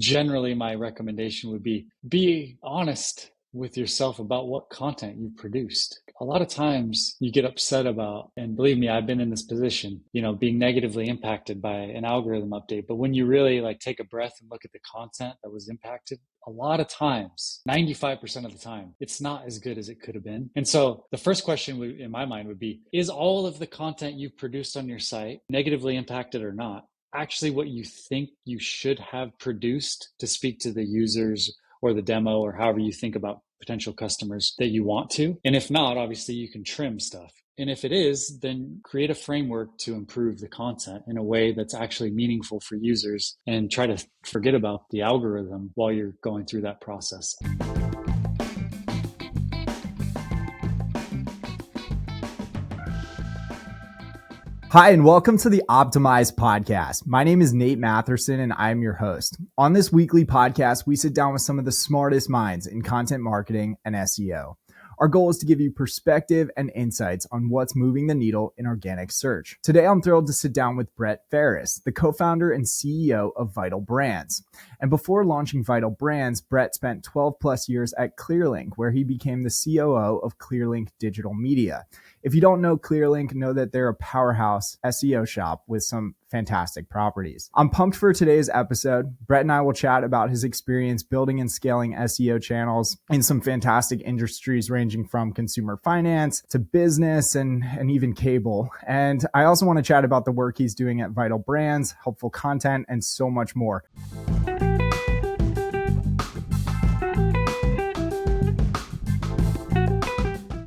generally my recommendation would be honest with yourself about what content you've produced. A lot of times you get upset about, and believe me, I've been in this position, being negatively impacted by an algorithm update. But when you really take a breath and look at the content that was impacted, a lot of times, 95% of the time, it's not as good as it could have been. And so the first question in my mind would be, is all of the content you've produced on your site negatively impacted or not actually what you think you should have produced to speak to the users or the demo or however you think about potential customers that you want to? And if not, obviously you can trim stuff. And if it is, then create a framework to improve the content in a way that's actually meaningful for users and try to forget about the algorithm while you're going through that process. Hi, and welcome to the Optimized Podcast. My name is Nate Matherson, and I'm your host. On this weekly podcast, we sit down with some of the smartest minds in content marketing and SEO. Our goal is to give you perspective and insights on what's moving the needle in organic search. Today, I'm thrilled to sit down with Brett Pharis, the co-founder and CEO of Vital Brands. And before launching Vital Brands, Brett spent 12 plus years at Clearlink, where he became the COO of Clearlink Digital Media. If you don't know Clearlink, know that they're a powerhouse SEO shop with some fantastic properties. I'm pumped for today's episode. Brett and I will chat about his experience building and scaling SEO channels in some fantastic industries ranging from consumer finance to business and even cable. And I also want to chat about the work he's doing at Vital Brands, helpful content, and so much more.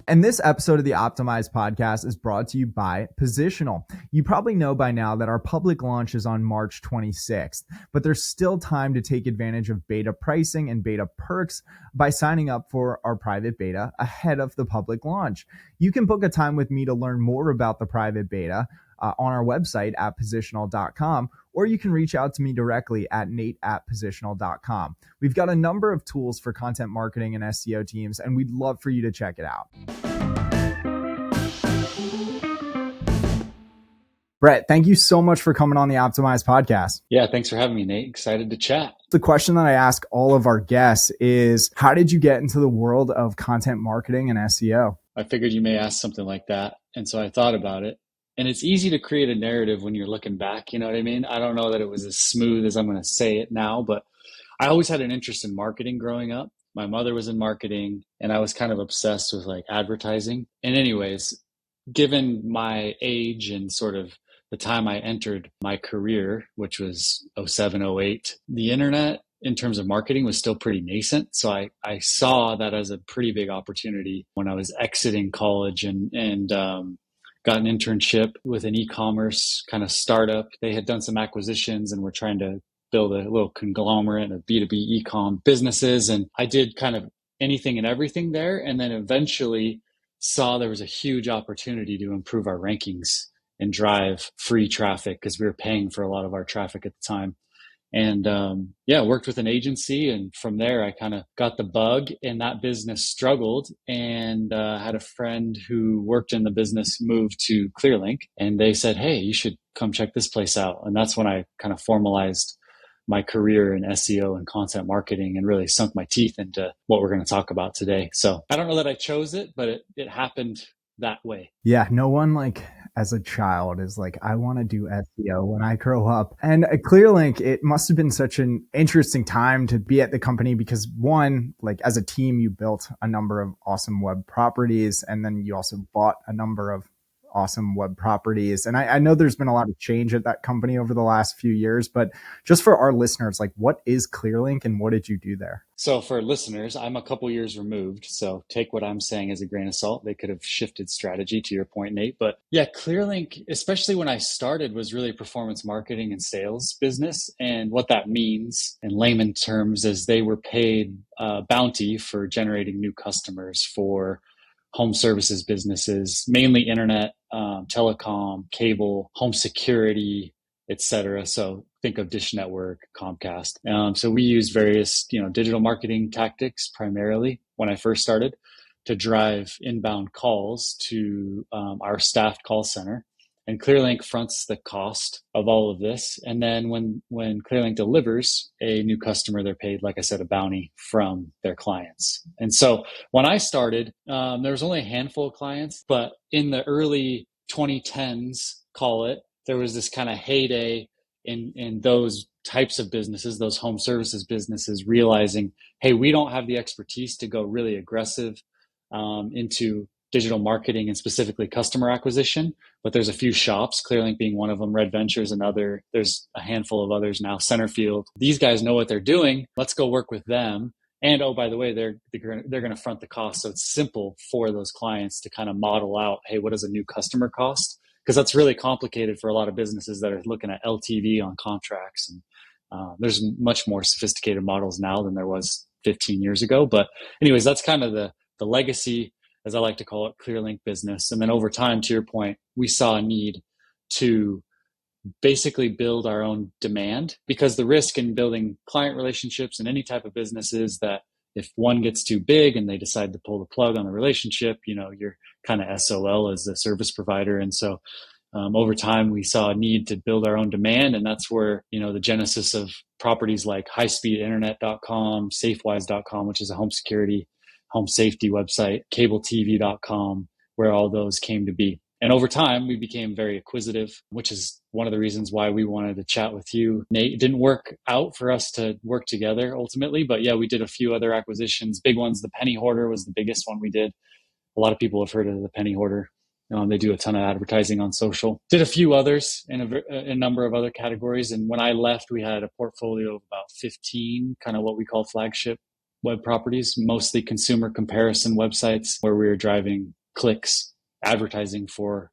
And this episode of the Optimized Podcast is brought to you by Positional. You probably know by now that our public launch is on March 26th, but there's still time to take advantage of beta pricing and beta perks by signing up for our private beta ahead of the public launch. You can book a time with me to learn more about the private beta on our website at positional.com, or you can reach out to me directly at nate@positional.com. We've got a number of tools for content marketing and SEO teams, and we'd love for you to check it out. Brett, thank you so much for coming on the Optimized Podcast. Yeah, thanks for having me, Nate. Excited to chat. The question that I ask all of our guests is, how did you get into the world of content marketing and SEO? I figured you may ask something like that, and so I thought about it. And it's easy to create a narrative when you're looking back, you know what I mean? I don't know that it was as smooth as I'm going to say it now, but I always had an interest in marketing growing up. My mother was in marketing, and I was kind of obsessed with advertising. And anyways, given my age and sort of the time I entered my career, which was 07, 08, the internet in terms of marketing was still pretty nascent. So I saw that as a pretty big opportunity when I was exiting college and got an internship with an e-commerce kind of startup. They had done some acquisitions and were trying to build a little conglomerate of B2B e-com businesses. And I did kind of anything and everything there. And then eventually saw there was a huge opportunity to improve our rankings and drive free traffic because we were paying for a lot of our traffic at the time. And worked with an agency. And from there, I kind of got the bug, and that business struggled. And had a friend who worked in the business move to Clearlink, and they said, hey, you should come check this place out. And that's when I kind of formalized my career in SEO and content marketing and really sunk my teeth into what we're going to talk about today. So I don't know that I chose it, but it happened that way. Yeah, no one as a child is I want to do SEO when I grow up. And at Clearlink, it must have been such an interesting time to be at the company because one, as a team, you built a number of awesome web properties, and then you also bought a number of awesome web properties. And I know there's been a lot of change at that company over the last few years, but just for our listeners, what is Clearlink and what did you do there? So for listeners, I'm a couple years removed, so take what I'm saying as a grain of salt. They could have shifted strategy to your point, Nate. But yeah, Clearlink, especially when I started, was really performance marketing and sales business. And what that means in layman terms is they were paid bounty for generating new customers for home services businesses, mainly internet, telecom, cable, home security, etc. So think of Dish Network, Comcast. So we used various, digital marketing tactics primarily when I first started to drive inbound calls to our staffed call center And Clearlink fronts the cost of all of this. And then when Clearlink delivers a new customer, they're paid, like I said, a bounty from their clients. And so when I started, there was only a handful of clients, but in the early 2010s, call it, there was this kind of heyday in those types of businesses, those home services businesses, realizing, hey, we don't have the expertise to go really aggressive into digital marketing and specifically customer acquisition. But there's a few shops, Clearlink being one of them, Red Ventures another. There's a handful of others now, Centerfield. These guys know what they're doing. Let's go work with them. And oh, by the way, they're going to front the cost. So it's simple for those clients to kind of model out, hey, what does a new customer cost? Because that's really complicated for a lot of businesses that are looking at LTV on contracts. And there's much more sophisticated models now than there was 15 years ago. But anyways, that's kind of the legacy, as I like to call it, Clearlink business. And then over time, to your point, we saw a need to basically build our own demand, because the risk in building client relationships in any type of business is that if one gets too big and they decide to pull the plug on the relationship, you're kind of SOL as a service provider. And so over time, we saw a need to build our own demand. And that's where, the genesis of properties like highspeedinternet.com, safewise.com, which is a home safety website, cabletv.com, where all those came to be. And over time, we became very acquisitive, which is one of the reasons why we wanted to chat with you. Nate, it didn't work out for us to work together ultimately, but yeah, we did a few other acquisitions, big ones. The Penny Hoarder was the biggest one we did. A lot of people have heard of the Penny Hoarder. They do a ton of advertising on social. Did a few others in a number of other categories. And when I left, we had a portfolio of about 15, kind of what we call flagship web properties, mostly consumer comparison websites where we were driving clicks, advertising for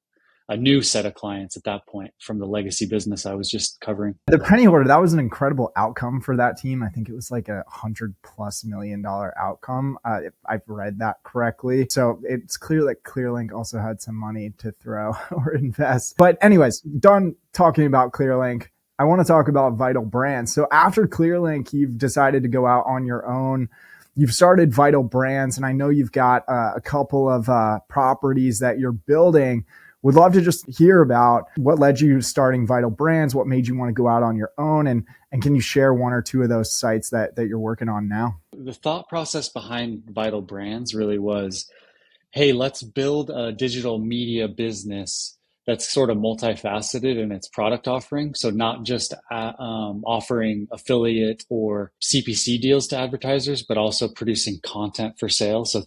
a new set of clients at that point from the legacy business I was just covering. The Penny Hoarder, that was an incredible outcome for that team. I think it was like $100+ million outcome, if I've read that correctly. So it's clear that Clearlink also had some money to throw or invest. But anyways, done talking about Clearlink. I want to talk about Vital Brands. So after Clearlink, you've decided to go out on your own. You've started Vital Brands, and I know you've got a couple of properties that you're building. Would love to just hear about what led you to starting Vital Brands, what made you want to go out on your own, and can you share one or two of those sites that you're working on now? The thought process behind Vital Brands really was, hey, let's build a digital media business that's sort of multifaceted in its product offering. So not just offering affiliate or CPC deals to advertisers, but also producing content for sale. So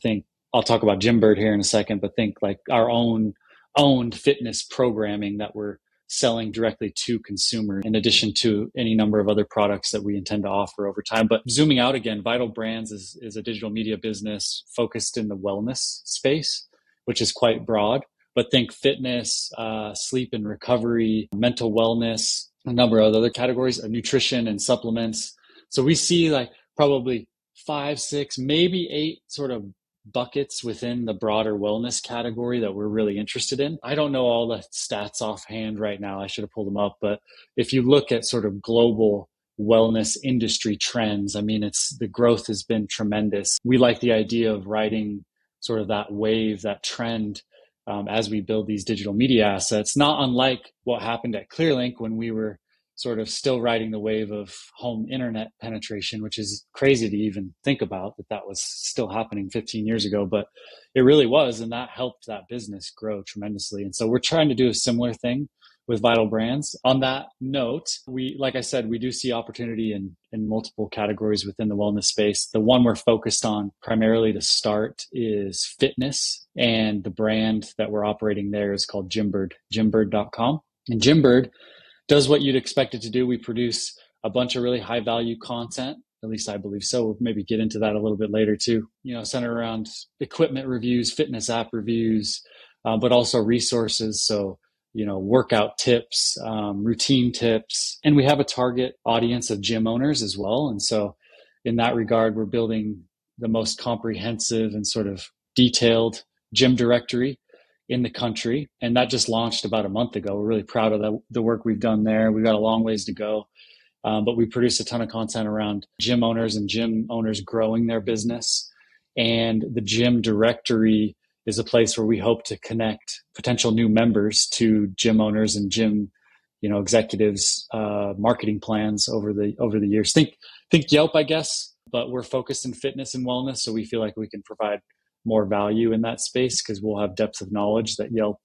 I'll talk about Jimbird here in a second, but think like our owned fitness programming that we're selling directly to consumers, in addition to any number of other products that we intend to offer over time. But zooming out again, Vital Brands is a digital media business focused in the wellness space, which is quite broad. But think fitness, sleep and recovery, mental wellness, a number of other categories of nutrition and supplements. So we see like probably 5, 6, maybe 8 sort of buckets within the broader wellness category that we're really interested in. I don't know all the stats offhand right now. I should have pulled them up. But if you look at sort of global wellness industry trends, I mean, the growth has been tremendous. We like the idea of riding sort of that wave, that trend, as we build these digital media assets, not unlike what happened at Clearlink when we were sort of still riding the wave of home internet penetration, which is crazy to even think about that was still happening 15 years ago, but it really was. And that helped that business grow tremendously. And so we're trying to do a similar thing with Vital Brands. On that note, like I said, we do see opportunity in multiple categories within the wellness space. The one we're focused on primarily to start is fitness, and the brand that we're operating there is called Jimbird, jimbird.com. And Jimbird does what you'd expect it to do. We produce a bunch of really high value content. At least I believe so. We'll maybe get into that a little bit later too. Centered around equipment reviews, fitness app reviews, but also resources. So, workout tips, routine tips. And we have a target audience of gym owners as well. And so in that regard, we're building the most comprehensive and sort of detailed gym directory in the country. And that just launched about a month ago. We're really proud of the work we've done there. We've got a long ways to go. But we produce a ton of content around gym owners and gym owners growing their business. And the gym directory is a place where we hope to connect potential new members to gym owners and gym, executives, marketing plans over the years. Think Yelp, I guess, but we're focused in fitness and wellness, so we feel like we can provide more value in that space because we'll have depth of knowledge that Yelp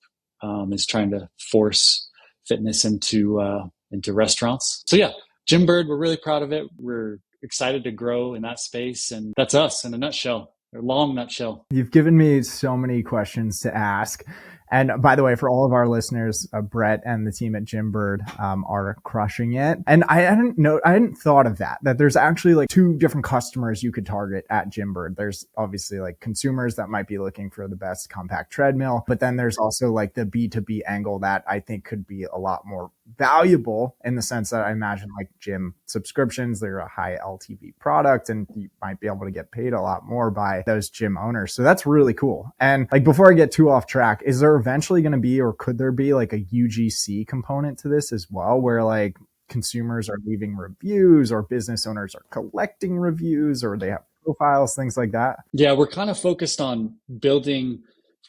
is trying to force fitness into restaurants. So yeah, Jim Bird, we're really proud of it. We're excited to grow in that space, and that's us in a nutshell, a long nutshell. You've given me so many questions to ask. And by the way, for all of our listeners, Brett and the team at Jim Bird are crushing it. And I hadn't thought of that there's actually like two different customers you could target at Jim Bird. There's obviously like consumers that might be looking for the best compact treadmill, but then there's also like the B2B angle that I think could be a lot more valuable in the sense that I imagine like gym subscriptions, they're a high LTV product and you might be able to get paid a lot more by those gym owners. So that's really cool. And like, before I get too off track, is there eventually going to be, or could there be like a UGC component to this as well, where like consumers are leaving reviews or business owners are collecting reviews or they have profiles, things like that? Yeah, we're kind of focused on building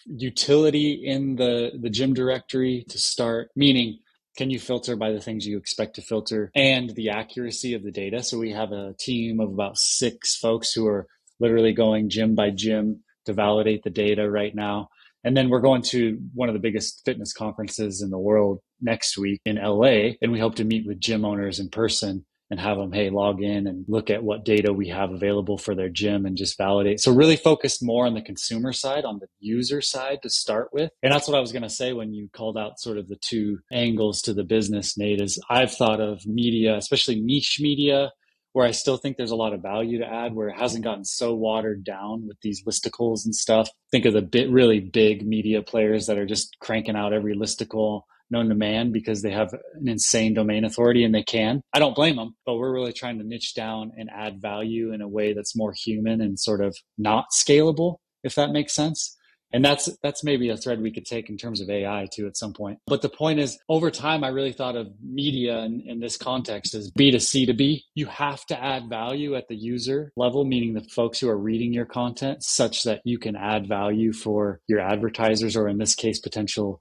utility in the gym directory to start, meaning can you filter by the things you expect to filter and the accuracy of the data. So we have a team of about 6 folks who are literally going gym by gym to validate the data right now. And then we're going to one of the biggest fitness conferences in the world next week in LA. And we hope to meet with gym owners in person and have them, hey, log in and look at what data we have available for their gym and just validate. So really focused more on the consumer side, on the user side to start with. And that's what I was going to say when you called out sort of the two angles to the business, Nate, is I've thought of media, especially niche media, where I still think there's a lot of value to add, where it hasn't gotten so watered down with these listicles and stuff. Think of the really big media players that are just cranking out every listicle known to man because they have an insane domain authority and they can. I don't blame them, but we're really trying to niche down and add value in a way that's more human and sort of not scalable, if that makes sense. And that's maybe a thread we could take in terms of AI too at some point. But the point is, over time, I really thought of media in this context as B2C to B. You have to add value at the user level, meaning the folks who are reading your content, such that you can add value for your advertisers, or in this case, potential,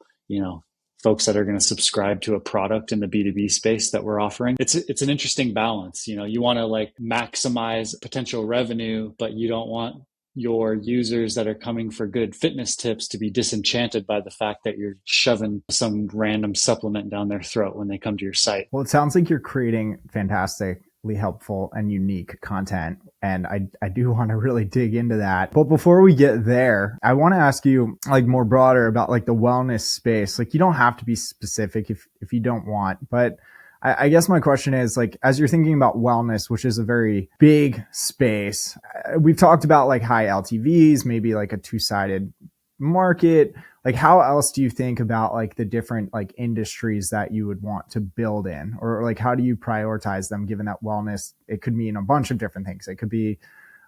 folks that are going to subscribe to a product in the B2B space that we're offering. It's an interesting balance. You want to like maximize potential revenue, but you don't want your users that are coming for good fitness tips to be disenchanted by the fact that you're shoving some random supplement down their throat when they come to your site. Well, it sounds like you're creating fantastically helpful and unique content. And I do want to really dig into that. But before we get there, I want to ask you like more broader about like the wellness space. Like you don't have to be specific if you don't want, but I guess my question is like, as you're thinking about wellness, which is a very big space, we've talked about like high LTVs, maybe like a two-sided market. Like how else do you think about like the different like industries that you would want to build in, or like how do you prioritize them, given that wellness, it could mean a bunch of different things. It could be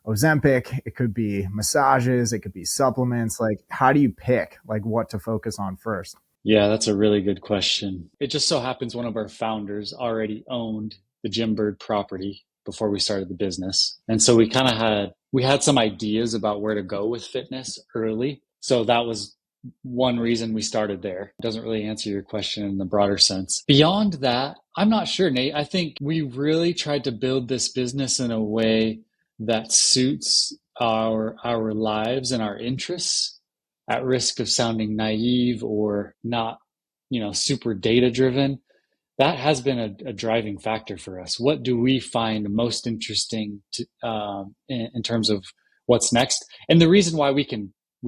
Ozempic, it could be massages, it could be supplements. Like how do you pick like what to focus on first? Yeah, that's a really good question. It just so happens one of our founders already owned the Jim Bird property before we started the business. And so we had some ideas about where to go with fitness early. So that was one reason we started there. It doesn't really answer your question in the broader sense. Beyond that, I'm not sure, Nate. I think we really tried to build this business in a way that suits our lives and our interests, at risk of sounding naive or not, super data driven. That has been a driving factor for us. What do we find most interesting in terms of what's next? And the reason why we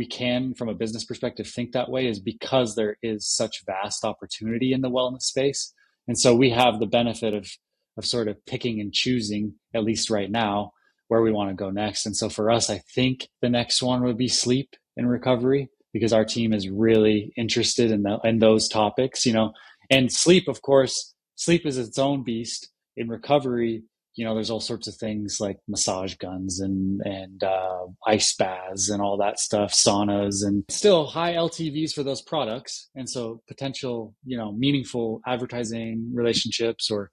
can, from a business perspective, think that way is because there is such vast opportunity in the wellness space. And so we have the benefit of sort of picking and choosing, at least right now, where we want to go next. And so for us, I think the next one would be sleep and recovery, because our team is really interested in those topics, and sleep, of course, sleep is its own beast. In recovery, there's all sorts of things like massage guns and ice baths and all that stuff, saunas, and still high LTVs for those products. And so potential, meaningful advertising relationships or,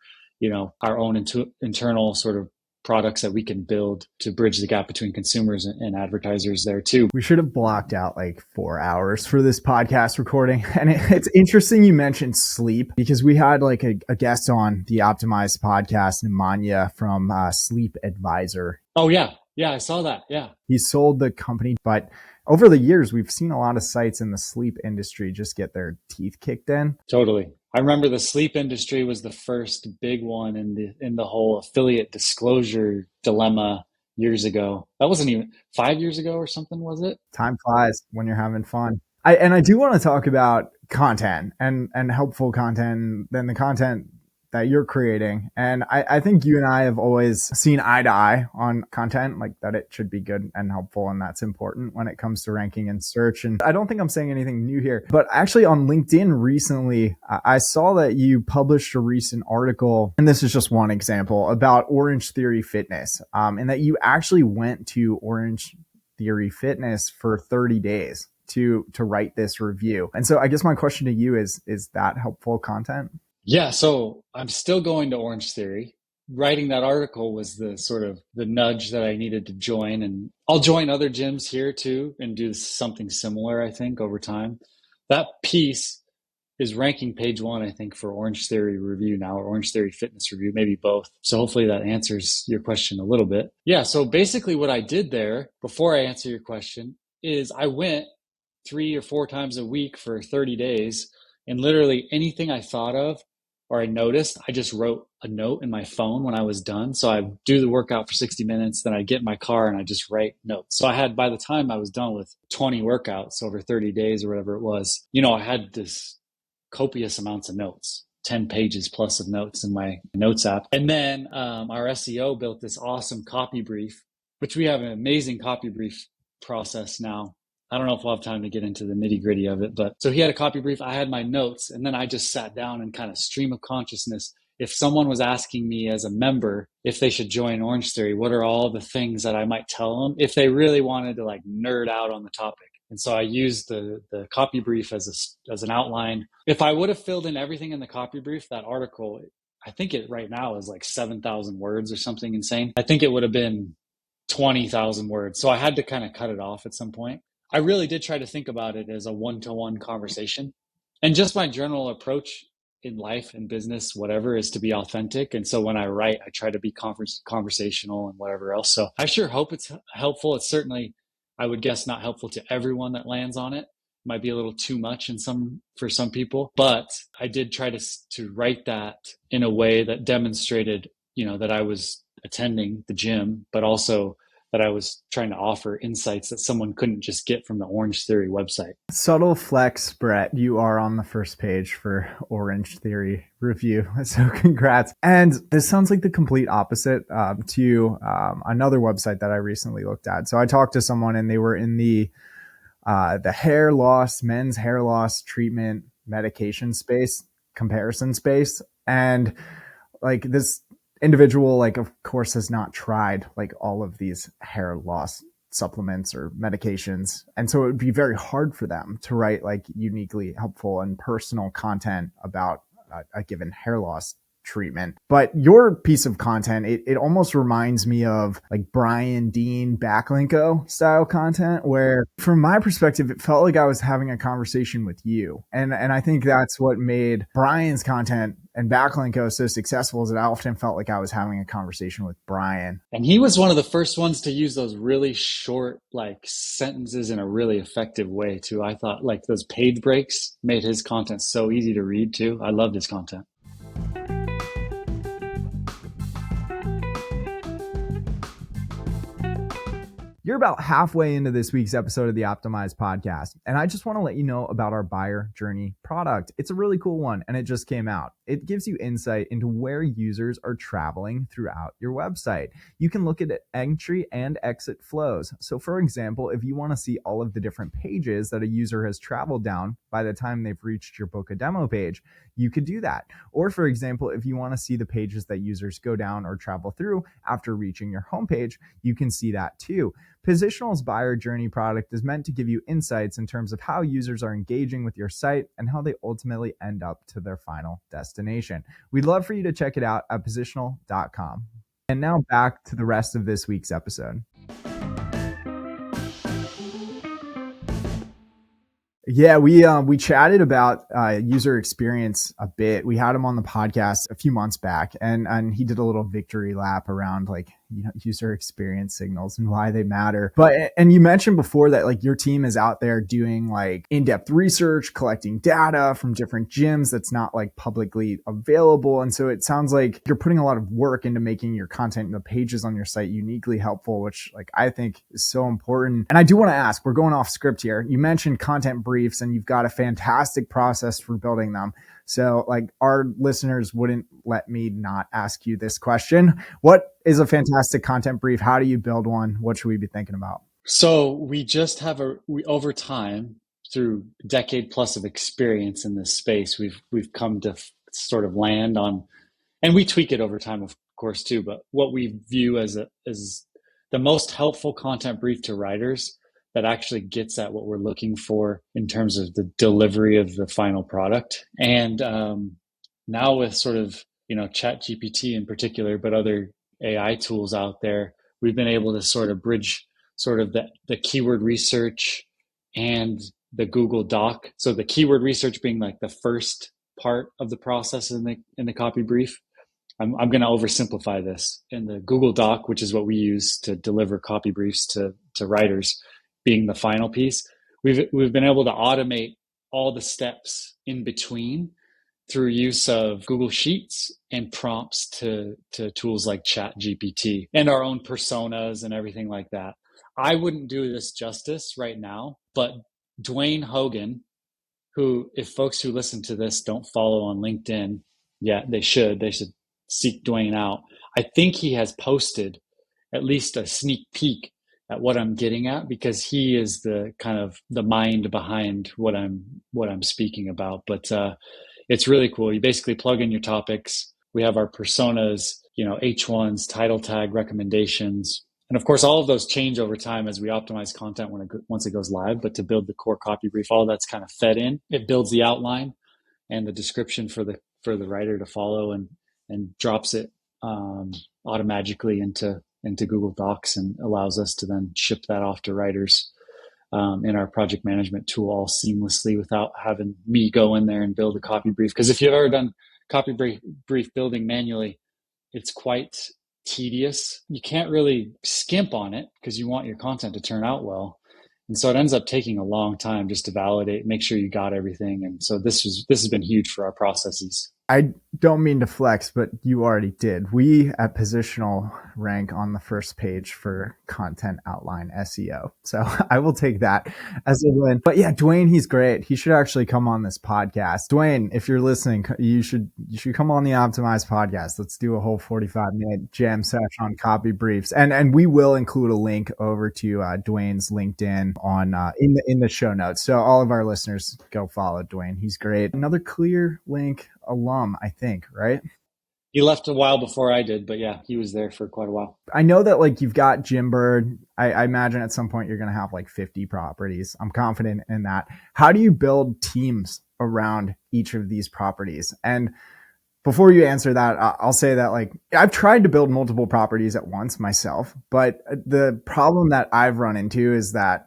our own internal sort of products that we can build to bridge the gap between consumers and advertisers there too. We should have blocked out like 4 hours for this podcast recording. And it's interesting you mentioned sleep, because we had like a guest on the Optimized podcast, Nemanja from Sleep Advisor. Oh, yeah. Yeah, I saw that. Yeah. He sold the company, but over the years, we've seen a lot of sites in the sleep industry just get their teeth kicked in. Totally. I remember the sleep industry was the first big one in the whole affiliate disclosure dilemma years ago. That wasn't even 5 years ago or something, was it? Time flies when you're having fun. I do want to talk about content and helpful content, then the content that you're creating. And I think you and I have always seen eye to eye on content, like that it should be good and helpful. And that's important when it comes to ranking and search. And I don't think I'm saying anything new here, but actually on LinkedIn recently, I saw that you published a recent article, and this is just one example, about Orange Theory Fitness, and that you actually went to Orange Theory Fitness for 30 days to write this review. And so I guess my question to you is that helpful content? Yeah, so I'm still going to Orange Theory. Writing that article was the sort of the nudge that I needed to join, and I'll join other gyms here too and do something similar, I think, over time. That piece is ranking page 1, I think, for Orange Theory Review now, or Orange Theory Fitness Review, maybe both. So hopefully that answers your question a little bit. Yeah, so basically what I did there, before I answer your question, is I went 3 or 4 times a week for 30 days, and literally anything I thought of or I noticed, I just wrote a note in my phone when I was done. So I do the workout for 60 minutes, then I get in my car and I just write notes. So I had, by the time I was done with 20 workouts over 30 days or whatever it was, I had this copious amounts of notes, 10 pages plus of notes in my notes app. And then our SEO built this awesome copy brief, which we have an amazing copy brief process now. I don't know if we'll have time to get into the nitty gritty of it, but so he had a copy brief, I had my notes, and then I just sat down and kind of stream of consciousness. If someone was asking me as a member if they should join Orange Theory, what are all the things that I might tell them if they really wanted to like nerd out on the topic? And so I used the copy brief as an outline. If I would have filled in everything in the copy brief, that article, I think it right now is like 7,000 words or something insane. I think it would have been 20,000 words. So I had to kind of cut it off at some point. I really did try to think about it as a one-to-one conversation. And just my general approach in life and business, whatever, is to be authentic. And so when I write, I try to be conversational and whatever else. So I sure hope it's helpful. It's certainly, I would guess, not helpful to everyone that lands on it. Might be a little too much for some people. But I did try to write that in a way that demonstrated, that I was attending the gym, but also that I was trying to offer insights that someone couldn't just get from the Orange Theory website. Subtle flex, Brett. You are on the first page for Orange Theory Review. So congrats. And this sounds like the complete opposite to another website that I recently looked at. So I talked to someone and they were in the hair loss, men's hair loss treatment medication space, comparison space. And like this individual, like, of course, has not tried like all of these hair loss supplements or medications. And so it would be very hard for them to write like uniquely helpful and personal content about a given hair loss treatment. But your piece of content, it almost reminds me of like Brian Dean Backlinko style content, where from my perspective, it felt like I was having a conversation with you. And I think that's what made Brian's content and Backlinko so successful, is that I often felt like I was having a conversation with Brian. And he was one of the first ones to use those really short like sentences in a really effective way too. I thought like those page breaks made his content so easy to read too. I loved his content. You're about halfway into this week's episode of the Optimized podcast, and I just want to let you know about our buyer journey product. It's a really cool one, and it just came out. It gives you insight into where users are traveling throughout your website. You can look at entry and exit flows. So for example, if you want to see all of the different pages that a user has traveled down by the time they've reached your book a demo page, you could do that. Or for example, if you want to see the pages that users go down or travel through after reaching your homepage, you can see that too. Positional's buyer journey product is meant to give you insights in terms of how users are engaging with your site and how they ultimately end up to their final destination. We'd love for you to check it out at positional.com. And now back to the rest of this week's episode. Yeah, we chatted about user experience a bit. We had him on the podcast a few months back, and he did a little victory lap around like user experience signals and why they matter. But and you mentioned before that like your team is out there doing like in-depth research, collecting data from different gyms that's not like publicly available. And so it sounds like you're putting a lot of work into making your content and the pages on your site uniquely helpful, which like I think is so important. And I do want to ask, we're going off script here. You mentioned content briefs and you've got a fantastic process for building them. So like our listeners wouldn't let me not ask you this question. What is a fantastic content brief? How do you build one? What should we be thinking about? So we just have we over time, through a decade plus of experience in this space, we've come to sort of land on, and we tweak it over time, of course, too. But what we view as the most helpful content brief to writers that actually gets at what we're looking for in terms of the delivery of the final product. And now with sort of Chat GPT in particular, but other AI tools out there, we've been able to sort of bridge sort of the keyword research and the Google Doc. So the keyword research being like the first part of the process in the copy brief. I'm going to oversimplify this. In the Google Doc, which is what we use to deliver copy briefs to writers, being the final piece, we've been able to automate all the steps in between through use of Google Sheets and prompts to tools like Chat GPT and our own personas and everything like that. I wouldn't do this justice right now, but Dwayne Hogan, who, if folks who listen to this don't follow on LinkedIn, yeah, they should seek Dwayne out. I think he has posted at least a sneak peek at what I'm getting at, because he is the kind of the mind behind what I'm speaking about. But it's really cool. You basically plug in your topics. We have our personas, H1s, title tag recommendations. And of course, all of those change over time as we optimize content once it goes live. But to build the core copy brief, all that's kind of fed in. It builds the outline and the description for the writer to follow, and drops it automatically into Google Docs, and allows us to then ship that off to writers in our project management tool all seamlessly without having me go in there and build a copy brief. Because if you've ever done copy brief building manually, it's quite tedious. You can't really skimp on it because you want your content to turn out well. And so it ends up taking a long time just to validate, make sure you got everything. And so this has been huge for our processes. I don't mean to flex, but you already did. We at Positional rank on the first page for content outline SEO. So I will take that as a win. But yeah, Dwayne, he's great. He should actually come on this podcast. Dwayne, if you're listening, you should come on the Optimized podcast. Let's do a whole 45-minute jam session on copy briefs. And we will include a link over to Dwayne's LinkedIn on in the show notes. So all of our listeners, go follow Dwayne. He's great. Another Clear Link alum, I think, right? He left a while before I did, but yeah, he was there for quite a while. I know that like you've got Jimbird. I imagine at some point you're going to have like 50 properties. I'm confident in that. How do you build teams around each of these properties? And before you answer that, I'll say that like I've tried to build multiple properties at once myself, but the problem that I've run into is that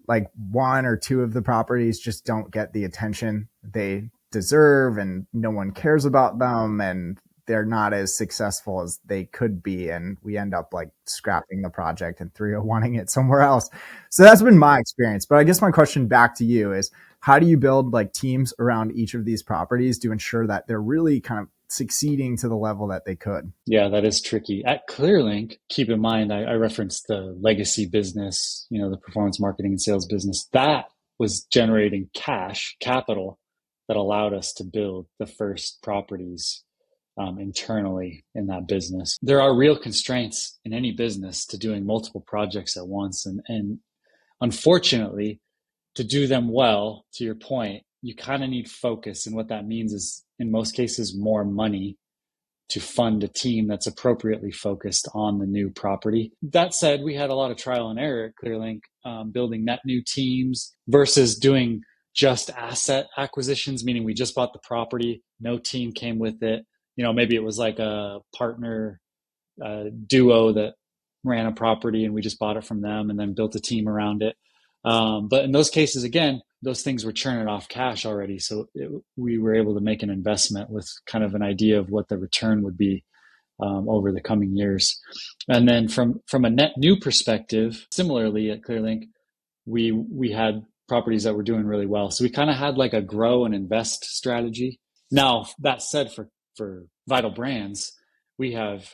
like one or two of the properties just don't get the attention they deserve, and no one cares about them, and they're not as successful as they could be, and we end up like scrapping the project and 301ing it somewhere else. So that's been my experience. But I guess my question back to you is, how do you build like teams around each of these properties to ensure that they're really kind of succeeding to the level that they could? Yeah, that is tricky. At Clearlink, keep in mind, I referenced the legacy business, the performance marketing and sales business. That was generating capital that allowed us to build the first properties internally in that business. There are real constraints in any business to doing multiple projects at once. And unfortunately, to do them well, to your point, you kind of need focus. And what that means is, in most cases, more money to fund a team that's appropriately focused on the new property. That said, we had a lot of trial and error at Clearlink, building net new teams versus doing just asset acquisitions, meaning we just bought the property, no team came with it. Maybe it was like a partner duo that ran a property, and we just bought it from them and then built a team around it. But in those cases, again, those things were churning off cash already. So we were able to make an investment with kind of an idea of what the return would be over the coming years. And then from a net new perspective, similarly at ClearLink, we had properties that were doing really well. So we kind of had like a grow and invest strategy. Now, that said, for Vital Brands, we have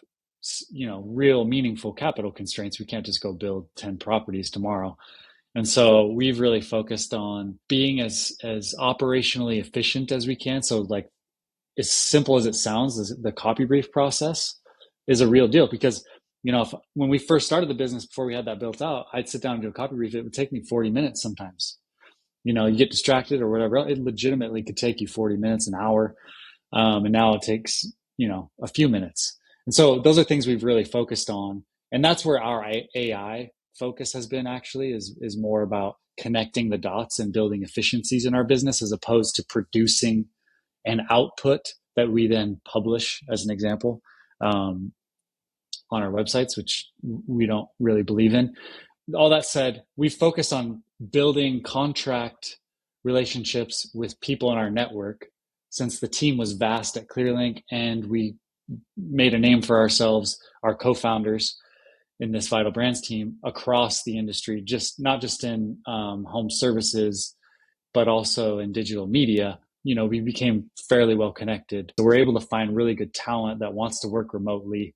real meaningful capital constraints. We can't just go build 10 properties tomorrow. And so we've really focused on being as operationally efficient as we can. So like as simple as it sounds, the copy brief process is a real deal because when we first started the business, before we had that built out, I'd sit down and do a copy brief. It would take me 40 minutes sometimes. You get distracted or whatever. It legitimately could take you 40 minutes, an hour. And now it takes, a few minutes. And so those are things we've really focused on. And that's where our AI focus has been actually is more about connecting the dots and building efficiencies in our business as opposed to producing an output that we then publish as an example on our websites, which we don't really believe in. All that said, we focus on building contract relationships with people in our network since the team was vast at ClearLink and we made a name for ourselves, our co-founders in this Vital Brands team across the industry, not just in home services, but also in digital media. We became fairly well connected. So we're able to find really good talent that wants to work remotely,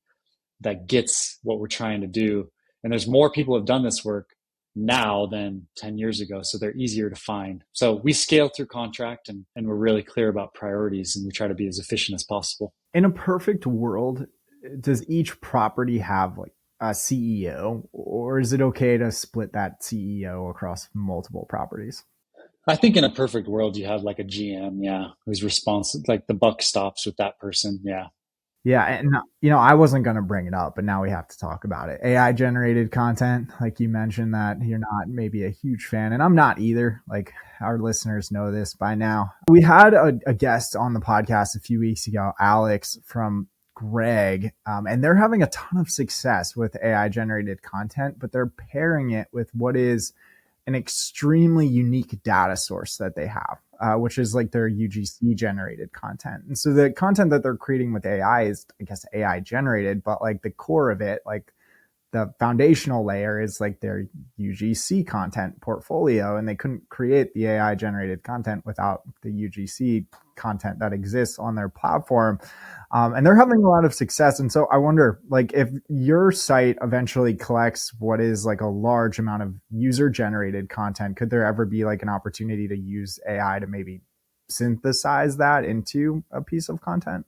that gets what we're trying to do. And there's more people who have done this work now than 10 years ago. So they're easier to find. So we scale through contract and we're really clear about priorities and we try to be as efficient as possible. In a perfect world, does each property have like a CEO, or is it okay to split that CEO across multiple properties? I think in a perfect world, you have like a GM, who's responsible, like the buck stops with that person. Yeah. Yeah. And, I wasn't going to bring it up, but now we have to talk about it. AI generated content, like you mentioned that you're not maybe a huge fan, and I'm not either. Like our listeners know this by now. We had a guest on the podcast a few weeks ago, Alex from Greg, and they're having a ton of success with AI generated content, but they're pairing it with what is an extremely unique data source that they have, which is like their UGC generated content. And so the content that they're creating with AI is, I guess, AI generated, but like the core of it, like the foundational layer is like their UGC content portfolio, and they couldn't create the AI generated content without the UGC content that exists on their platform. And they're having a lot of success. And so I wonder, like, if your site eventually collects what is like a large amount of user generated content, could there ever be like an opportunity to use AI to maybe synthesize that into a piece of content?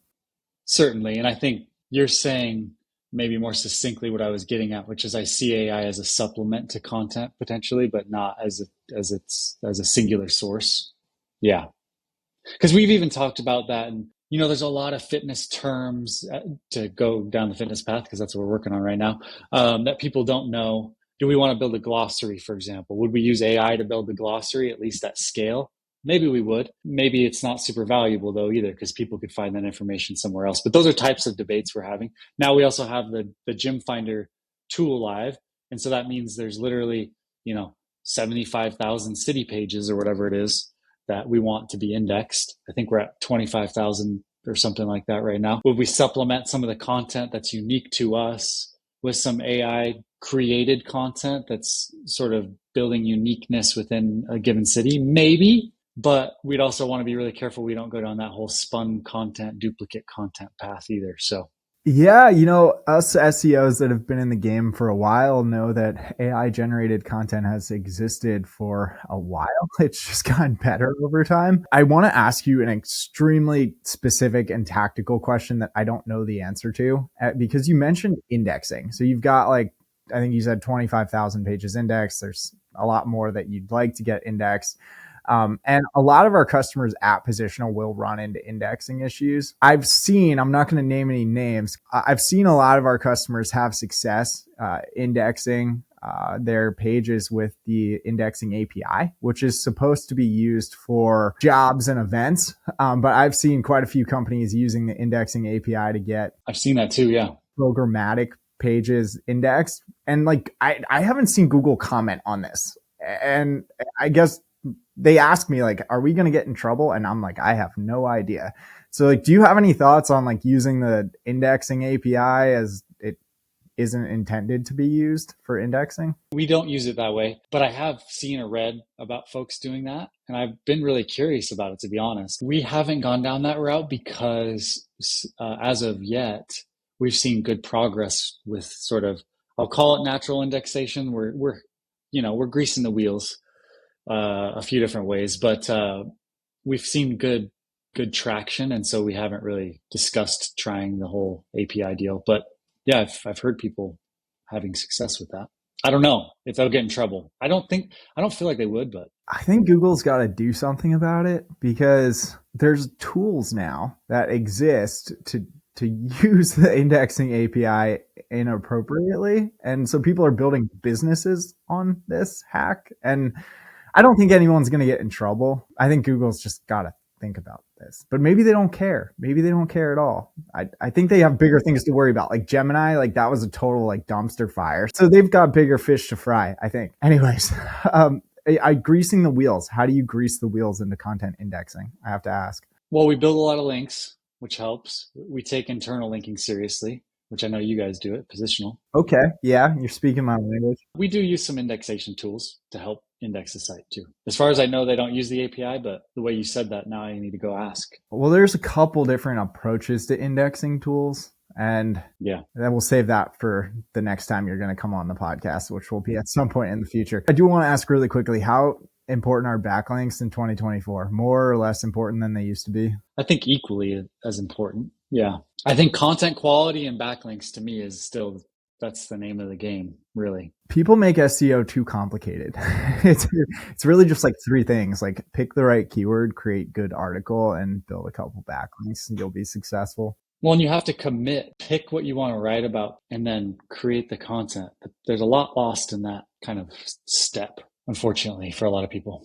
Certainly. And I think you're saying maybe more succinctly what I was getting at, which is I see AI as a supplement to content potentially, but not as a singular source. Yeah. Because we've even talked about that. And, there's a lot of fitness terms to go down the fitness path, because that's what we're working on right now, that people don't know. Do we want to build a glossary, for example? Would we use AI to build the glossary, at least at scale? Maybe we would. Maybe it's not super valuable though either, because people could find that information somewhere else. But those are types of debates we're having. Now we also have the Gym Finder tool live. And so that means there's literally, 75,000 city pages or whatever it is that we want to be indexed. I think we're at 25,000 or something like that right now. Would we supplement some of the content that's unique to us with some AI created content that's sort of building uniqueness within a given city? Maybe. But we'd also want to be really careful we don't go down that whole spun content, duplicate content path either. So yeah, us SEOs that have been in the game for a while know that AI generated content has existed for a while. It's just gotten better over time. I want to ask you an extremely specific and tactical question that I don't know the answer to, because you mentioned indexing. So you've got like, I think you said 25,000 pages indexed. There's a lot more that you'd like to get indexed. And a lot of our customers at Positional will run into indexing issues. I'm not going to name any names. I've seen a lot of our customers have success indexing their pages with the indexing API, which is supposed to be used for jobs and events. But I've seen quite a few companies using the indexing API to get. I've seen that too, yeah. programmatic pages indexed. And like, I haven't seen Google comment on this. And I guess they asked me like, are we going to get in trouble? And I'm like, I have no idea. So like, do you have any thoughts on like using the indexing API as it isn't intended to be used for indexing? We don't use it that way, but I have seen or read about folks doing that. And I've been really curious about it, to be honest. We haven't gone down that route because as of yet, we've seen good progress with sort of, I'll call it natural indexation. We're greasing the wheels a few different ways, but we've seen good traction, and so we haven't really discussed trying the whole API deal. But yeah, I've heard people having success with that. I don't know if they'll get in trouble. I don't feel like they would, but I think Google's got to do something about it because there's tools now that exist to use the indexing API inappropriately. And so people are building businesses on this hack. And I don't think anyone's going to get in trouble. I think Google's just got to think about this, but maybe they don't care. Maybe they don't care at all. I think they have bigger things to worry about. Like Gemini, like that was a total like dumpster fire. So they've got bigger fish to fry, I think. Anyways, greasing the wheels. How do you grease the wheels into content indexing? I have to ask. well, we build a lot of links, which helps. We take internal linking seriously, which I know you guys do it, positional. Okay. Yeah. You're speaking my language. We do use some indexation tools to help index the site too. As far as I know, they don't use the API, but the way you said that, now I need to go ask. Well, there's a couple different approaches to indexing tools. And yeah, then we'll save that for the next time you're going to come on the podcast, which will be at some point in the future. I do want to ask really quickly, how important are backlinks in 2024? More or less important than they used to be? I think equally as important. Yeah. I think content quality and backlinks to me is still, that's the name of the game, really. People make SEO too complicated. It's really just like three things, like pick the right keyword, create good article, and build a couple backlinks, and you'll be successful. Well, and you have to commit, pick what you want to write about, and then create the content. But there's a lot lost in that kind of step, unfortunately, for a lot of people.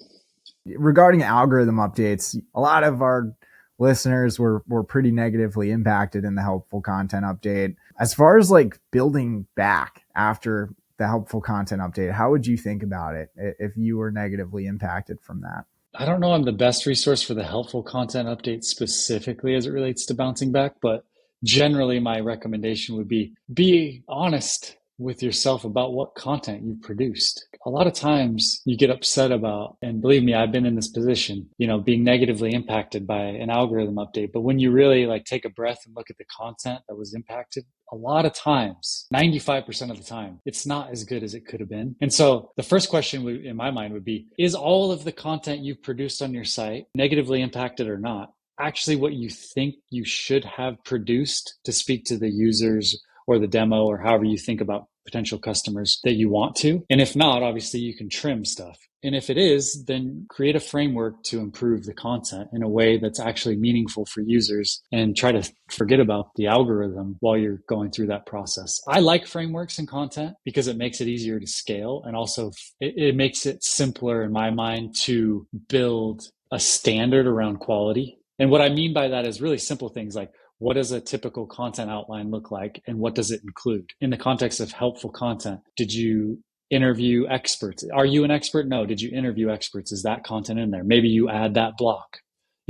Regarding algorithm updates, a lot of our listeners were pretty negatively impacted in the helpful content update. As far as like building back after the helpful content update, how would you think about it if you were negatively impacted from that? I don't know I'm the best resource for the helpful content update specifically as it relates to bouncing back, but generally my recommendation would be honest with yourself about what content you've produced. A lot of times you get upset about, and believe me, I've been in this position, being negatively impacted by an algorithm update. But when you really like take a breath and look at the content that was impacted, a lot of times, 95% of the time, it's not as good as it could have been. And so the first question in my mind would be, is all of the content you've produced on your site negatively impacted or not actually what you think you should have produced to speak to the users or the demo or however you think about potential customers that you want to? And if not, obviously you can trim stuff. And if it is, then create a framework to improve the content in a way that's actually meaningful for users and try to forget about the algorithm while you're going through that process. I like frameworks and content because it makes it easier to scale. And also it makes it simpler in my mind to build a standard around quality. And what I mean by that is really simple things like, what does a typical content outline look like? And what does it include? In the context of helpful content, did you interview experts? Are you an expert? No. Did you interview experts? Is that content in there? Maybe you add that block.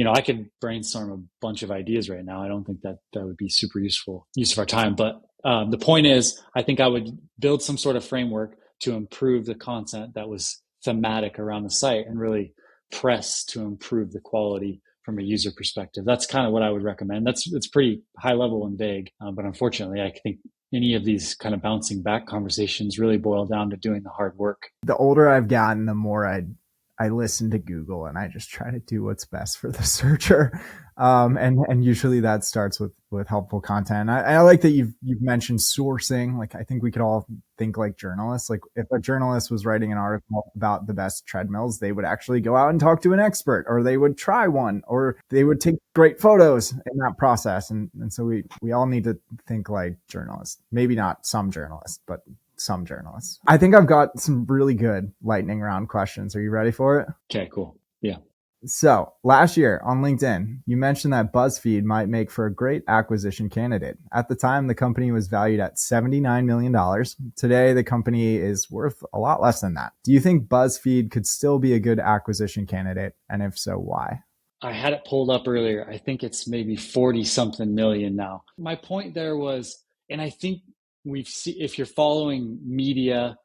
I could brainstorm a bunch of ideas right now. I don't think that would be super useful use of our time. But the point is, I think I would build some sort of framework to improve the content that was thematic around the site and really press to improve the quality from a user perspective. That's kind of what I would recommend. It's pretty high level and vague, but unfortunately, I think any of these kind of bouncing back conversations really boil down to doing the hard work. The older I've gotten, the more I listen to Google and I just try to do what's best for the searcher. And usually that starts with helpful content. I like that you've mentioned sourcing. Like, I think we could all think like journalists. Like, if a journalist was writing an article about the best treadmills, they would actually go out and talk to an expert, or they would try one, or they would take great photos in that process. And so we all need to think like journalists. Maybe not some journalists, but some journalists. I think I've got some really good lightning round questions. Are you ready for it? Okay, cool. Yeah. So last year on LinkedIn, you mentioned that BuzzFeed might make for a great acquisition candidate. At the time, the company was valued at $79 million. Today, the company is worth a lot less than that. Do you think BuzzFeed could still be a good acquisition candidate? And if so, why? I had it pulled up earlier. I think it's maybe 40 something million now. My point there was, and I think we've seen, if you're following media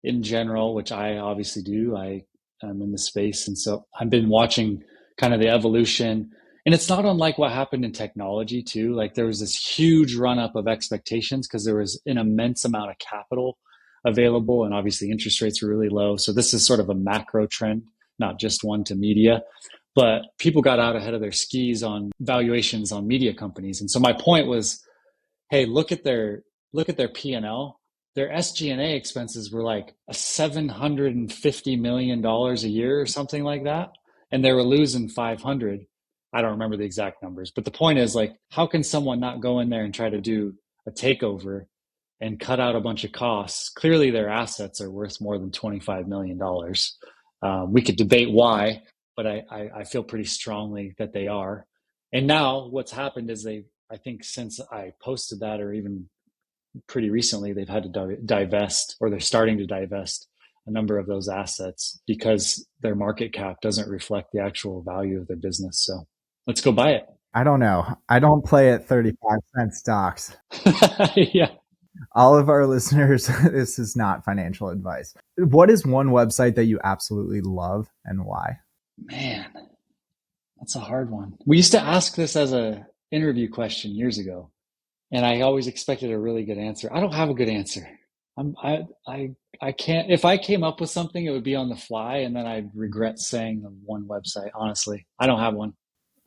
in general, which I obviously do, I am in the space. And so I've been watching kind of the evolution. And it's not unlike what happened in technology too. Like there was this huge run up of expectations because there was an immense amount of capital available. And obviously interest rates were really low. So this is sort of a macro trend, not just one to media. But people got out ahead of their skis on valuations on media companies. And so my point was, hey, look at their P&L. Their SG&A expenses were like $750 million a year or something like that, and they were losing 500. I don't remember the exact numbers, but the point is like, how can someone not go in there and try to do a takeover and cut out a bunch of costs? Clearly, their assets are worth more than $25 million. We could debate why, but I feel pretty strongly that they are. And now what's happened is I think since I posted that, or even pretty recently, they've had to divest, or they're starting to divest a number of those assets because their market cap doesn't reflect the actual value of their business. So let's go buy I don't know. I don't play at 35-cent stocks. it. Yeah. All of our listeners, this is not financial advice. What is one website that you absolutely love and why? Man, that's a hard one. We used to ask this as a interview question years ago, and I always expected a really good answer. I don't have a good answer. I'm, I can't. If I came up with something, it would be on the fly, and then I'd regret saying the one website. Honestly, I don't have one.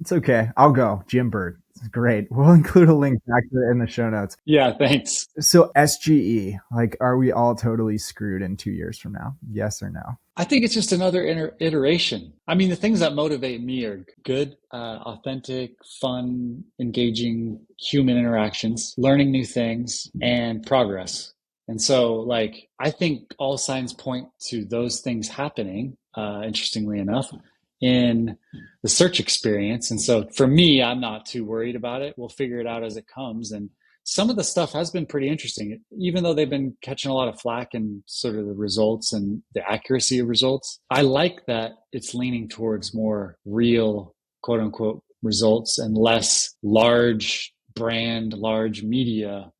It's okay. I'll go. Jim Bird. It's great. We'll include a link back to it in the show notes. Yeah, thanks. So SGE, like, are we all totally screwed in 2 years from now? Yes or no? I think it's just another iteration. I mean, the things that motivate me are good, authentic, fun, engaging human interactions, learning new things, and progress. And so, like, I think all signs point to those things happening, interestingly enough, in the search experience. And so, for me, I'm not too worried about it. We'll figure it out as it comes. And some of the stuff has been pretty interesting, even though they've been catching a lot of flack and sort of the results and the accuracy of results. I like that it's leaning towards more real, quote unquote, results and less large brand, large media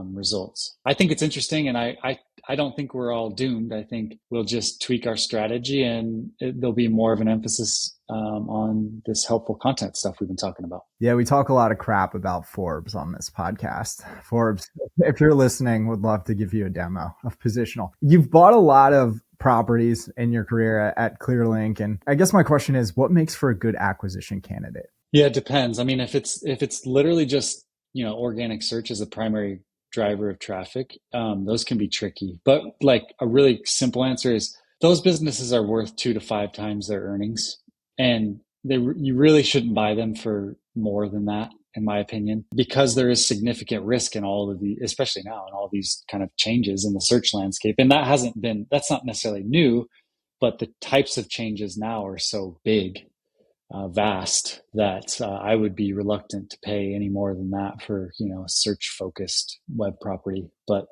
results. I think it's interesting, and I don't think we're all doomed. I think we'll just tweak our strategy, and there'll be more of an emphasis on this helpful content stuff we've been talking about. Yeah, we talk a lot of crap about Forbes on this podcast. Forbes, if you're listening, would love to give you a demo of Positional. You've bought a lot of properties in your career at ClearLink, and I guess my question is, what makes for a good acquisition candidate? Yeah, it depends. I mean, if it's literally just organic search as a primary driver of traffic, those can be tricky. But like a really simple answer is those businesses are worth 2 to 5 times their earnings, and you really shouldn't buy them for more than that, in my opinion, because there is significant risk in all of the, especially now, in all these kind of changes in the search landscape. And that's not necessarily new, but the types of changes now are so big, vast, that I would be reluctant to pay any more than that for a search focused web property. But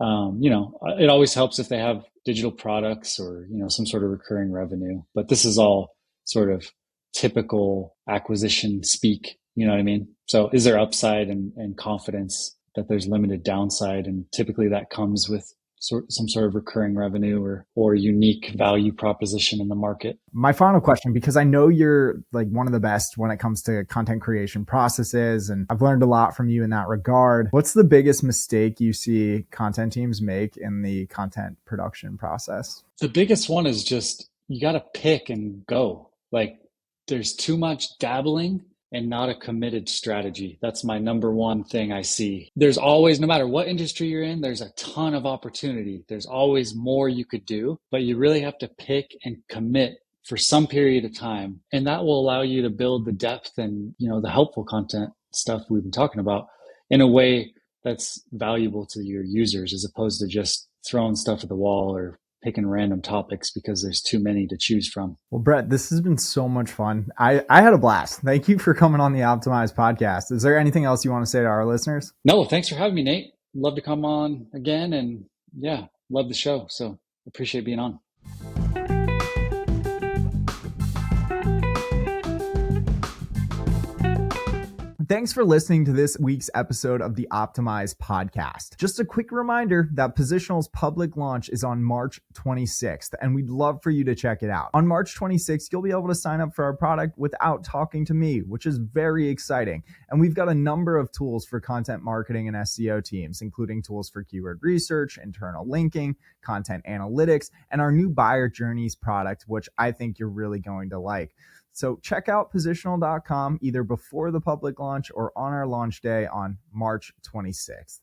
it always helps if they have digital products or some sort of recurring revenue. But this is all sort of typical acquisition speak. You know what I mean? So is there upside and confidence that there's limited downside, and typically that comes with some sort of recurring revenue or unique value proposition in the market. My final question, because I know you're like one of the best when it comes to content creation processes, and I've learned a lot from you in that regard. What's the biggest mistake you see content teams make in the content production process? The biggest one is just you got to pick and go. Like there's too much dabbling and not a committed strategy. That's my number one thing I see. There's always, no matter what industry you're in, there's a ton of opportunity. There's always more you could do, but you really have to pick and commit for some period of time. And that will allow you to build the depth and, the helpful content stuff we've been talking about in a way that's valuable to your users, as opposed to just throwing stuff at the wall or picking random topics because there's too many to choose from. Well, Brett, this has been so much fun. I had a blast. Thank you for coming on the Optimized podcast. Is there anything else you want to say to our listeners? No, thanks for having me, Nate. Love to come on again, and yeah, love the show. So appreciate being on. Thanks for listening to this week's episode of the Optimized podcast. Just a quick reminder that Positional's public launch is on March 26th, and we'd love for you to check it out. On March 26th, you'll be able to sign up for our product without talking to me, which is very exciting. And we've got a number of tools for content marketing and SEO teams, including tools for keyword research, internal linking, content analytics, and our new buyer journeys product, which I think you're really going to like. So check out positional.com either before the public launch or on our launch day on March 26th.